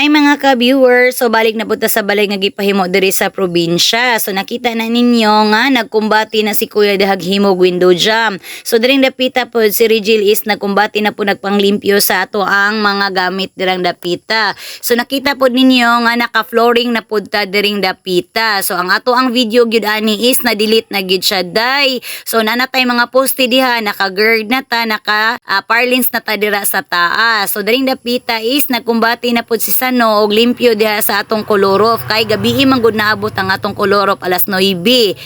Hi mga ka-viewers, so balik na punta sa balay nga gipahimo diri sa probinsya. So nakita na ninyo nga nagkumbati na si Kuya dahag himog window jam. So diring dapita po si Regil is nagkumbati na po nagpanglimpyo sa ato ang mga gamit dirang dapita. So nakita po ninyo nga naka-flooring na punta diring dapita. So ang ato ang video gyud ani is na-delete na gyud siya day. So nanatay mga poste diha, naka-gird na ta, naka parlins na ta dira sa taas. So diring dapita is nagkumbati na po si Sano og limpyo diha sa atong kolorof kay gabi man gud naabot ang atong kolorof alas 9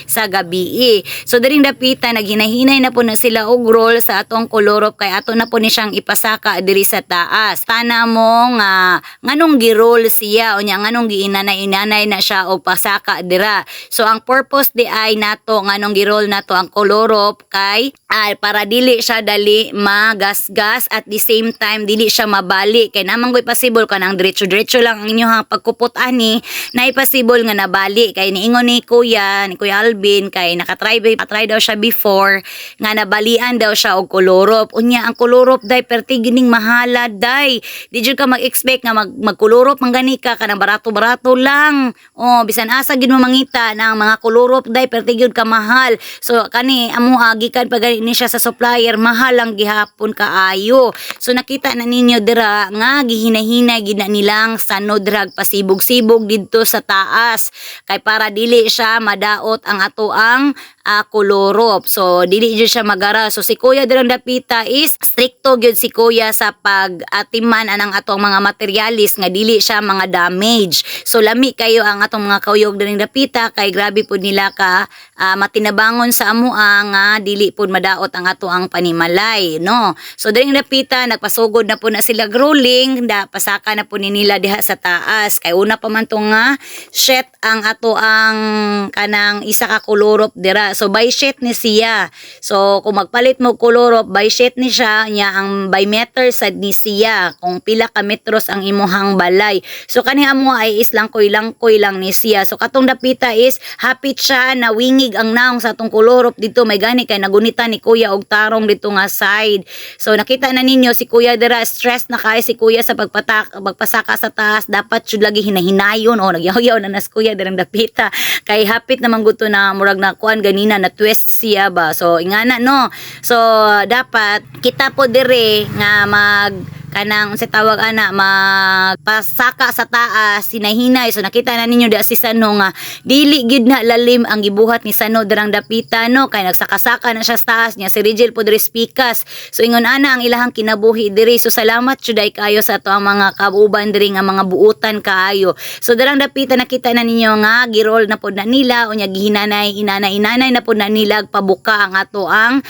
sa gabi. So diring dapita naghinahinay na po na sila og roll sa atong kolorof kay ato na po ni siyang ipasaka diri sa taas. Tana mo nga nganong gi-roll siya o nya nganong giinanay-inanay na siya og pasaka dira. So ang purpose di ay nato nganong gi-roll nato ang kolorof kay para dili siya dali magasgas at the same time dili siya mabali kay namang goy possible kanang diretso lang ang inyong pagkupot ani na possible nga nabali kay niingon ni Kuya Alvin kay nakatry daw siya before nga nabalian daw siya og kolorop unya ang kolorop day perti gining mahala day di jud ka mag-expect nga magkolorop mangani ka kanang barato lang bisan asa gid mo mangita ng mga kolorop day perti gyud ka mahal so kani amo gikan pag ni siya sa supplier mahal lang gihapon kaayo so nakita na ninyo dira nga gihinahinay gid na nilang Sano drag pasibog-sibog didto sa taas kay para dili siya madaot ang ato ang kolorop. So dili jud siya magara. So si Kuya dirang dapita is stricto gyud si Kuya sa pag-atiman anang atong mga materialis nga dili siya mga damage. So lami kayo ang atong mga kauyog dirang dapita kay grabe pud nila ka matinabangon sa amoa nga dili pud madaot ang ato ang panimalay, no. So dirang dapita nagpasugod na po na sila rolling, pasaka na po ni nila diha sa taas kay una pa man to nga sheet ang ato ang kanang isa ka kolorop dira. So by sheet ni siya. So kung magpalit mo kolorop by sheet ni siya nya ang by meter sad ni siya kung pila ka metros ang imuhang balay. So kani amo ay is langkoy lang ni siya. So katong dapita is hapit siya na wingig ang naong sa atong kolorop dito may gani kay nagunita ni Kuya og tarong dito nga side. So nakita na ninyo si Kuya dira stress na kay si Kuya sa pagpasaka sa taas dapat jud lagi hinahinayon o nagyaw-yaw na nas Kuya dirang dapita kay hapit naman guto na murag na kuan ganina na twist siya ba so ingana no so dapat kita po dire nga kanang sa tawag ana magpasaka sa taas hinahinay so nakita na ninyo da si Sano nga dili gid na lalim ang gibuhat ni Sano dirang dapita no kay nagsaka-saka na siya sa taas niya si Regil po diri spikas so ingon ana ang ilahang kinabuhi diri so salamat juday kayo sa ato ang mga kauban diri nga mga buutan kaayo so dirang dapita nakita na ninyo nga girol na pod na nila unya gihinanay inanay na pod na nila pabuka ang ato ang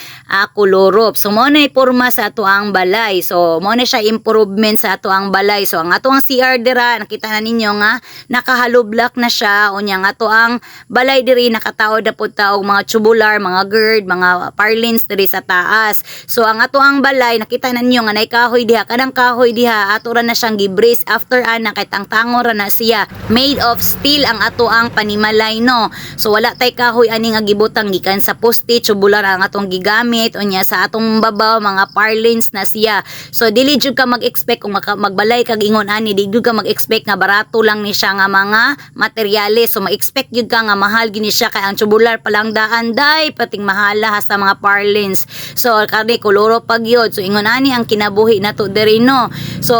kolorop so mo na porma sa ato ang balay so mo na siya improvement sa ato ang balay. So ang ato ang CR dira nakita na ninyo nga nakahalublock na siya unya nga ato ang balay diri nakataod na pud ta og mga tubular, mga gird, mga parlins diri sa taas. So ang ato ang balay nakita na ninyo nga nay kahoy diha kanang kahoy diha ato ra na siyang gibrace after ana kay tangtango ra na siya. Made of steel ang ato ang panimalay no. So wala tay kahoy ani nga gibutang gikan sa poste tubular ang atong gigamit unya sa atong babaw mga parlins na siya. So dili jud ka mag-expect kung magbalay kag ingon ani di gyud ka mag-expect nga barato lang ni siya nga mga materyales so ma-expect gyud ka nga mahal gini siya kay ang tubular palang daan day pating mahala hasta mga parlins so kani koloro pag yun so ingon ani ang kinabuhi nato diri no so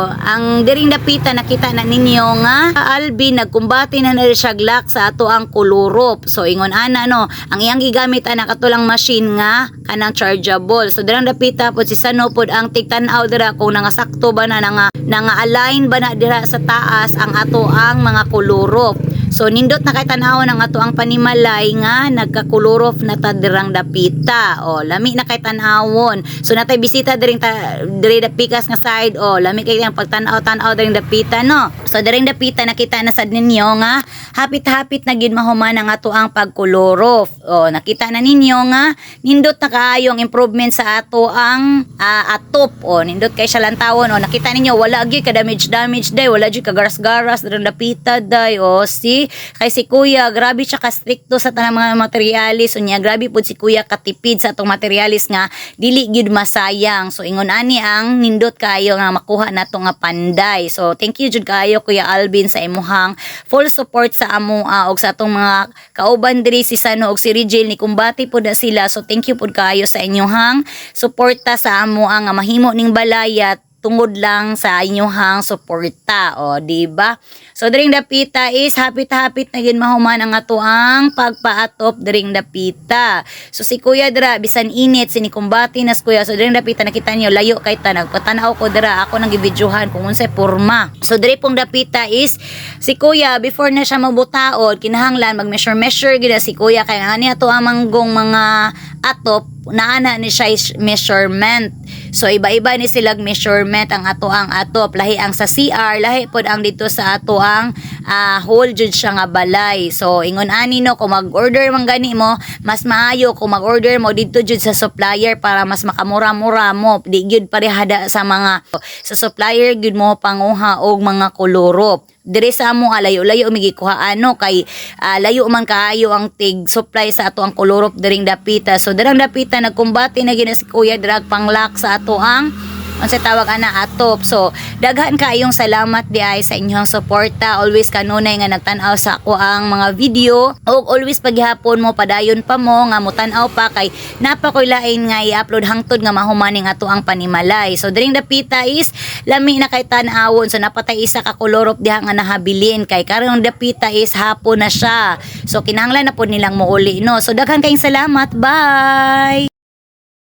ang diring dapita nakita na ninyo nga Alvin nagkumbati na siya glak sa ato ang kolorop so ingon ana no ang iyang gigamit ana katulang machine nga kanang chargeable so dirang dapita pod si Sano pod ang tigtan-aw dira kung nangasakto ba na nanga-align ba na dira sa taas ang ato ang mga kolorop. So nindot na kay tan-awon ang ato ang panimalay nga nagkakolorof na ta dirang dapita. O lami na kay tan-awon. So natay bisita diri dapikas nga side. O lami kay ang pagtan-aw diri dapita no. So diri dapita nakita na sad ninyo nga hapit-hapit na gid mahuman ang ato ang pagkolorof. O nakita na ninyo nga nindot na kaayo ang improvement sa ato ang atop. O nindot kay siya lantawon. O nakita ninyo wala gyud ka damage day, wala gyud ka garas-garas diri dapita day. O see diri kay si Kuya grabe siya ka stricto sa tanang mga materialis, unya grabe pud si Kuya katipid sa atong materialis nga dili gyud masayang. So ingon ani ang nindot kayo nga makuha nato nga panday. So thank you jud kayo Kuya Alvin sa imuhang full support sa amo og sa atong mga kauban diri si Sano og si Rigel ni kumbati pud na sila. So thank you pud kayo sa inyong suporta sa amo nga mahimo ning balayat tungod lang sa inyong suporta, o di ba? So during dapita is hapit-hapit na gid mahuman ang atoang pagpaatop during dapita. So si Kuya dira bisan init sinikumbati nas Kuya. So during dapita nakita niyo layo kay ta nagpatanaw ko dira ako nang gibidyohan kung unsay porma. So diri pong dapita is si Kuya before na siya mabutaod kinahanglan mag-measure gid si Kuya kay ani ato ang mga atop naana ni siya measurement. So iba-iba ni silang measurement ang ato ang atop, lahi ang sa CR, lahi pod ang dito sa ato ang whole jud siya nga balay. So ingon ani no kung mag-order man gani mo, mas maayo kung mag-order mo dito jud sa supplier para mas makamura-mura mo. Di gyud parehada sa mga sa supplier gyud mo panguha og mga kolorop. Dire sa amo layo-layo migikuha ano kay layo man kaayo ang tig supply sa ato ang kolorop diring dapita. So dirang dapita nagkumbati na gina si Kuya drag panglak sa ato ang unsay tawag ana atop. So daghan kaayong salamat di ay sa inyong suporta. Always kanunay nga nagtan-aw sa ako ang mga video og always paghapon mo padayon pa mo nga mutan-aw pa kay napakoy lain nga i-upload hangtod nga mahumaning ato ang panimalay. So diring dapita is lami na kay tan-awon. So napatay isa ka kolorop diha nga nahabilin kay karong dapita is hapon na siya. So kinahanglan na pod nilang muuli no. So daghan kayong salamat. Bye.